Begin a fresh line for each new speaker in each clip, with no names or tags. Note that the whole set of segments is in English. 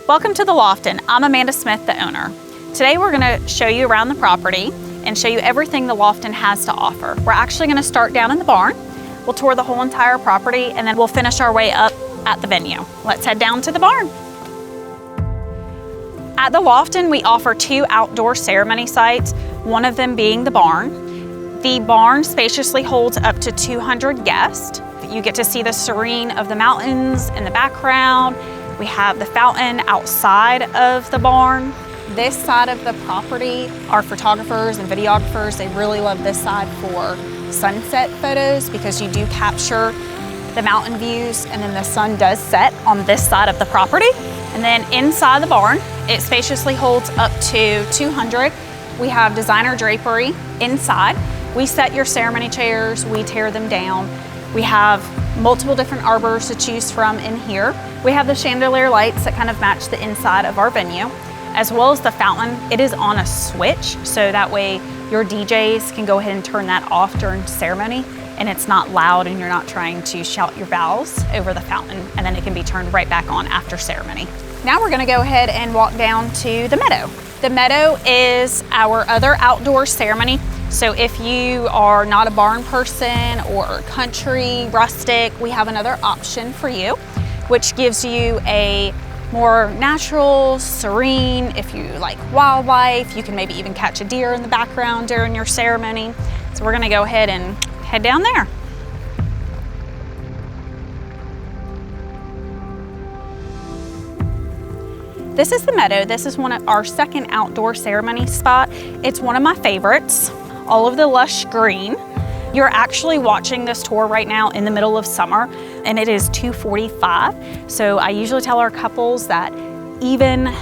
Welcome to the Lofton. I'm Amanda Smith, the owner. Today we're going to show you around the property and show you everything the Lofton has to offer. We're actually going to start down in the barn. We'll tour the whole entire property and then we'll finish our way up at the venue. Let's head down to the barn. At the Lofton, we offer 2 outdoor ceremony sites, one of them being the barn. The barn spaciously holds up to 200 guests. You get to see the serene of the mountains in the background. We have the fountain outside of the barn. This side of the property, our photographers and videographers, they really love this side for sunset photos because you do capture the mountain views and then the sun does set on this side of the property. And then inside the barn, it spaciously holds up to 200. We have designer drapery inside. We set your ceremony chairs, we tear them down. We have multiple different arbors to choose from in here. We have the chandelier lights that kind of match the inside of our venue, as well as the fountain. It is on a switch, so that way your DJs can go ahead and turn that off during ceremony and it's not loud and you're not trying to shout your vows over the fountain, and then it can be turned right back on after ceremony. Now we're gonna go ahead and walk down to the meadow. The meadow is our other outdoor ceremony. So if you are not a barn person or country, rustic, we have another option for you, which gives you a more natural, serene. If you like wildlife, you can maybe even catch a deer in the background during your ceremony. So we're gonna go ahead and head down there. This is the meadow. This is one of our second outdoor ceremony spot. It's one of my favorites. All of the lush green. You're actually watching this tour right now in the middle of summer and it is 2:45. So I usually tell our couples that even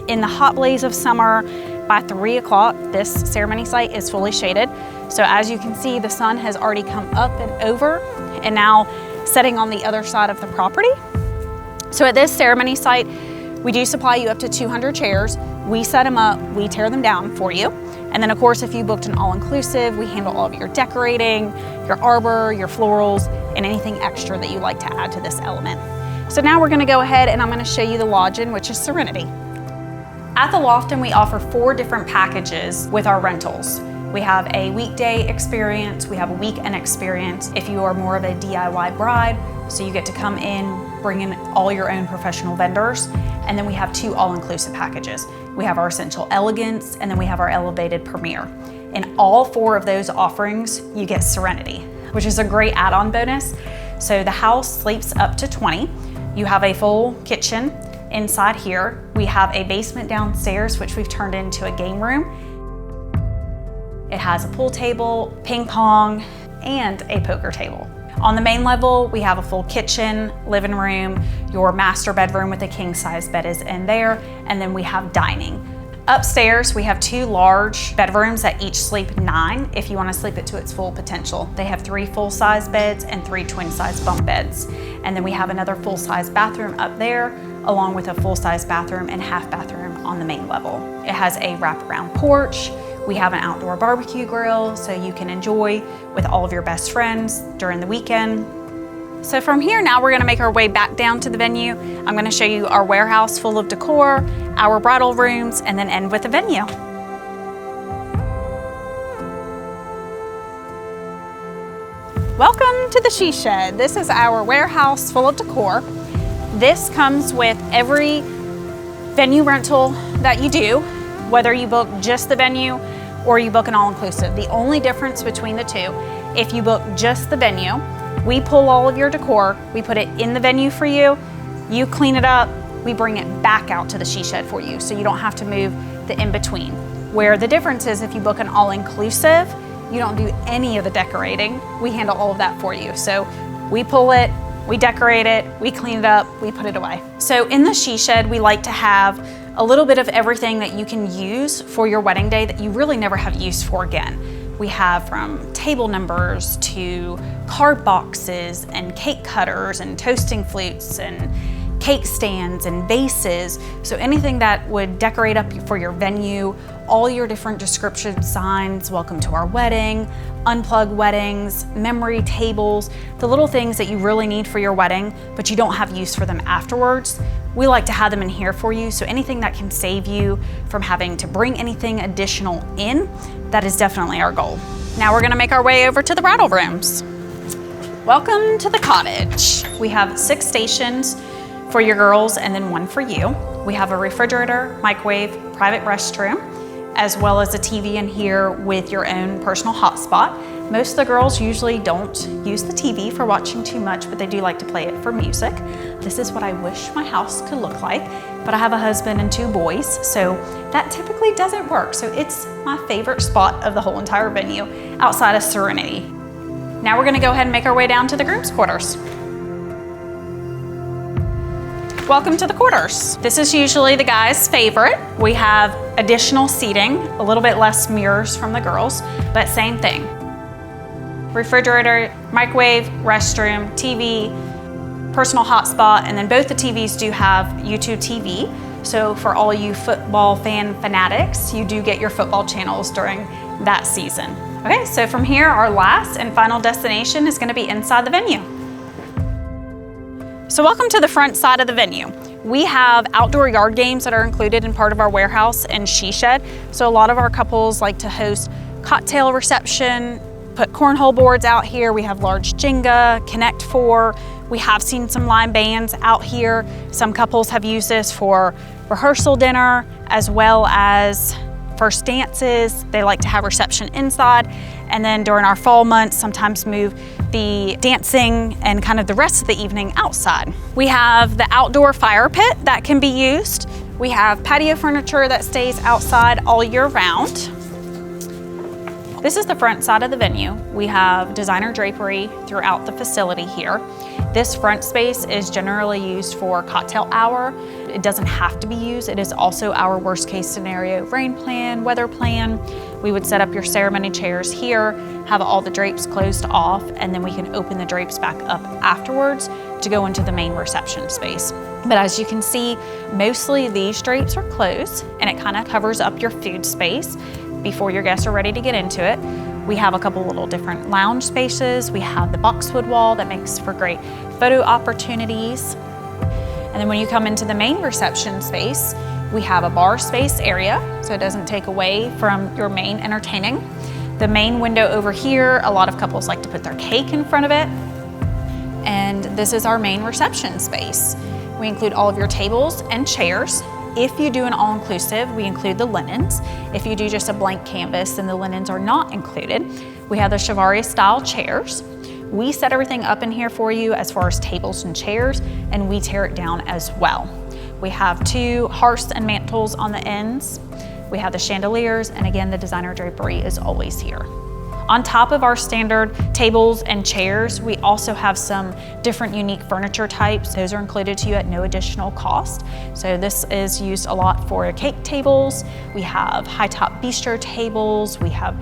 in the hot blaze of summer, by 3 o'clock, this ceremony site is fully shaded. So as you can see, the sun has already come up and over and now setting on the other side of the property. So at this ceremony site, we do supply you up to 200 chairs. We set them up, we tear them down for you. And then of course, if you booked an all-inclusive, we handle all of your decorating, your arbor, your florals, and anything extra that you like to add to this element. So now we're gonna go ahead and I'm gonna show you the lodging, which is Serenity. At the Lofton, we offer 4 different packages with our rentals. We have a weekday experience, we have a weekend experience. If you are more of a DIY bride, so you get to come in, bring in all your own professional vendors, and then we have 2 all-inclusive packages. We have our Essential Elegance, and then we have our Elevated Premier. In all 4 of those offerings, you get Serenity, which is a great add-on bonus. So the house sleeps up to 20. You have a full kitchen inside here. We have a basement downstairs, which we've turned into a game room. It has a pool table, ping pong, and a poker table. On the main level, we have a full kitchen, living room, your master bedroom with a king-size bed is in there, and then we have dining. Upstairs, we have 2 large bedrooms that each sleep 9 if you want to sleep it to its full potential. They have 3 full-size beds and 3 twin-size bunk beds. And then we have another full-size bathroom up there, along with a full-size bathroom and half bathroom on the main level. It has a wraparound porch. We have an outdoor barbecue grill so you can enjoy with all of your best friends during the weekend. So from here now we're gonna make our way back down to the venue. I'm gonna show you our warehouse full of decor, our bridal rooms, and then end with the venue. Welcome to the She Shed. This is our warehouse full of decor. This comes with every venue rental that you do, whether you book just the venue or you book an all-inclusive. The only difference between the 2, if you book just the venue, we pull all of your decor, we put it in the venue for you, you clean it up, we bring it back out to the She Shed for you, so you don't have to move the in-between. Where the difference is if you book an all-inclusive, you don't do any of the decorating, we handle all of that for you. So we pull it, we decorate it, we clean it up, we put it away. So in the She Shed, we like to have a little bit of everything that you can use for your wedding day that you really never have use for again. We have from table numbers to card boxes and cake cutters and toasting flutes and cake stands and vases. So anything that would decorate up for your venue, all your different description signs, welcome to our wedding, unplug weddings, memory tables, the little things that you really need for your wedding, but you don't have use for them afterwards. we like to have them in here for you. So anything that can save you from having to bring anything additional in, that is definitely our goal. Now we're gonna make our way over to the bridal rooms. Welcome to the cottage. We have 6 stations for your girls and then 1 for you. We have a refrigerator, microwave, private restroom, as well as a TV in here with your own personal hotspot. Most of the girls usually don't use the TV for watching too much, but they do like to play it for music. This is what I wish my house could look like, but I have a husband and 2 boys, so that typically doesn't work. So it's my favorite spot of the whole entire venue outside of Serenity. Now we're gonna go ahead and make our way down to the groom's quarters. Welcome to the quarters. This is usually the guys' favorite. We have additional seating, a little bit less mirrors from the girls, but same thing. Refrigerator, microwave, restroom, TV, personal hotspot, and then both the TVs do have YouTube TV. So for all you football fanatics, you do get your football channels during that season. Okay, so from here, our last and final destination is gonna be inside the venue. So welcome to the front side of the venue. We have outdoor yard games that are included in part of our warehouse and she shed. So a lot of our couples like to host cocktail reception, put cornhole boards out here. We have large Jenga, Connect 4. We have seen some line bands out here. Some couples have used this for rehearsal dinner as well as first dances. They like to have reception inside. And then during our fall months, sometimes move the dancing and kind of the rest of the evening outside. We have the outdoor fire pit that can be used. We have patio furniture that stays outside all year round. This is the front side of the venue. We have designer drapery throughout the facility here. This front space is generally used for cocktail hour. It doesn't have to be used. It is also our worst case scenario rain plan, weather plan. We would set up your ceremony chairs here, have all the drapes closed off, and then we can open the drapes back up afterwards to go into the main reception space. But as you can see, mostly these drapes are closed and it kind of covers up your food space before your guests are ready to get into it. We have a couple little different lounge spaces. We have the boxwood wall that makes for great photo opportunities. And then when you come into the main reception space, we have a bar space area, so it doesn't take away from your main entertaining. The main window over here, a lot of couples like to put their cake in front of it. And this is our main reception space. We include all of your tables and chairs. If you do an all-inclusive, we include the linens. If you do just a blank canvas, then the linens are not included. We have the Chivarri style chairs. We set everything up in here for you as far as tables and chairs, and we tear it down as well. We have 2 hearths and mantles on the ends. We have the chandeliers, and again, the designer drapery is always here. On top of our standard tables and chairs, we also have some different unique furniture types. Those are included to you at no additional cost. So this is used a lot for cake tables. We have high top bistro tables. We have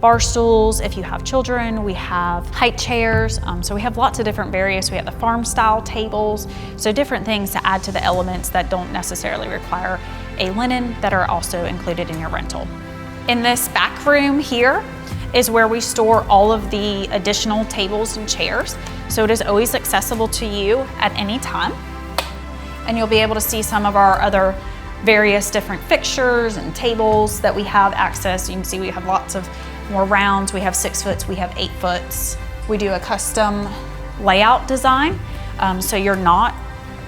bar stools. If you have children, we have height chairs. So we have lots of different various. We have the farm style tables. So different things to add to the elements that don't necessarily require a linen that are also included in your rental. In this back room here is where we store all of the additional tables and chairs. So it is always accessible to you at any time. And you'll be able to see some of our other various different fixtures and tables that we have access. You can see we have lots of more rounds. We have 6 foots, we have 8 foots. We do a custom layout design. So you're not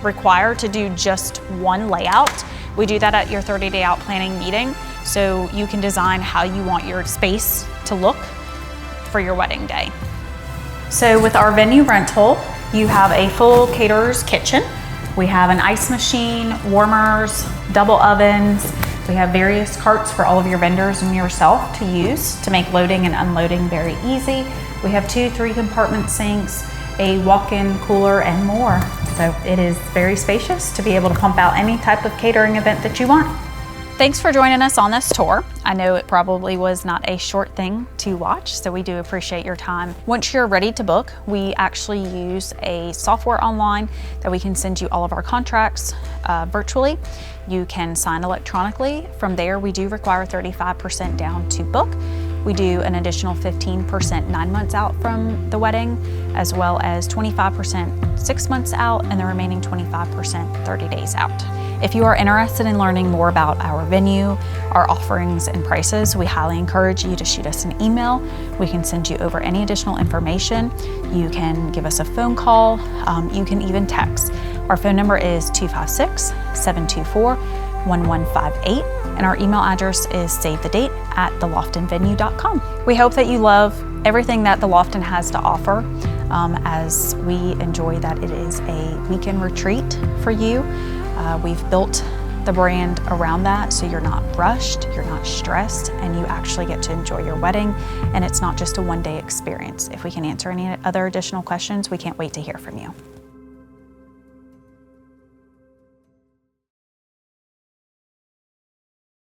required to do just one layout. We do that at your 30-day out planning meeting. So you can design how you want your space to look for your wedding day. So with our venue rental, you have a full caterer's kitchen. We have an ice machine, warmers, double ovens. We have various carts for all of your vendors and yourself to use to make loading and unloading very easy. We have 2 3-compartment sinks, a walk-in cooler, and more. So it is very spacious to be able to pump out any type of catering event that you want. Thanks for joining us on this tour. I know it probably was not a short thing to watch, so we do appreciate your time. Once you're ready to book, we actually use a software online that we can send you all of our contracts virtually. You can sign electronically. From there, we do require 35% down to book. we do an additional 15% 9 months out from the wedding, as well as 25% 6 months out, and the remaining 25% 30 days out. If you are interested in learning more about our venue, our offerings and prices, we highly encourage you to shoot us an email. We can send you over any additional information. You can give us a phone call. You can even text. Our phone number is 256-724-1158, and our email address is savethedate@theloftonvenue.com. We hope that you love everything that the Lofton has to offer, as we enjoy that it is a weekend retreat for you. We've built the brand around that, so you're not rushed, you're not stressed, and you actually get to enjoy your wedding, and it's not just a one-day experience. If we can answer any other additional questions, we can't wait to hear from you.